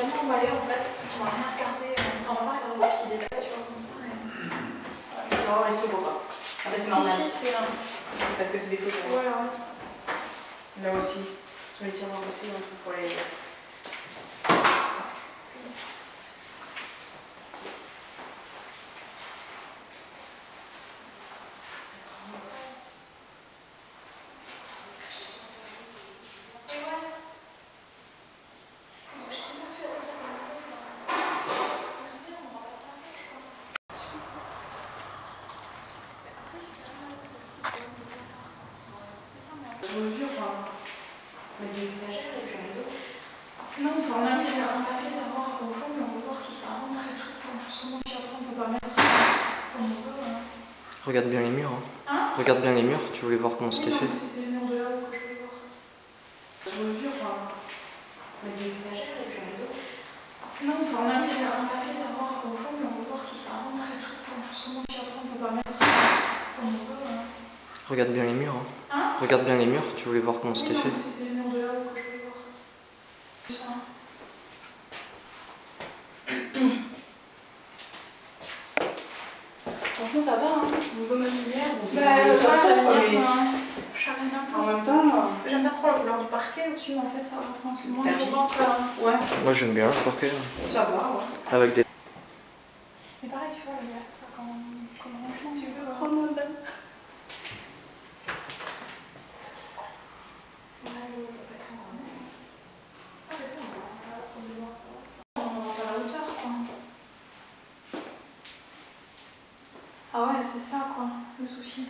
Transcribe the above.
tout emballé en fait. On va rien regarder. Enfin, on va pas regarder les petits détails, tu vois, comme ça. Mais... Le tiroir il s'ouvre pas. Ah, c'est normal. Si, c'est là. Parce que c'est des photos. Ouais, ouais. Là aussi. Sur les tiroirs aussi, on trouve pour les. Je mesure, enfin, mettre des étagères et puis un rideau. Non, enfin, on a mis les armoires au fond, mais on va voir si ça rentre et tout. Parce que moi, si après, on peut pas mettre comme on veut. Regarde bien les murs. Hein? Regarde bien les murs, tu voulais voir comment c'était fait. C'est les murs de là-haut que je veux voir. Je mesure, enfin, mettre des étagères et puis un rideau. Non, enfin, on a mis les armoires au fond, mais on va voir si ça rentre et tout. Parce que moi, si après, on peut pas mettre comme on veut. Regarde bien les murs. Hein? Regarde bien les murs, tu voulais voir comment c'était fait. C'est les murs de là-haut que je veux voir. Ça. Franchement, ça va, hein. Niveau mobilière, bon, c'est Bah, mais en en même temps. j'aime pas trop la couleur du parquet au-dessus, mais en fait, ça va prendre. C'est moins Tapis. chaud que. Ouais, Moi j'aime bien le parquet. ça va, ouais. Avec des... Mais pareil, tu vois, il y a ça comme enfant, tu veux. Oh mon dieu. Ah ouais, c'est ça quoi, le souci.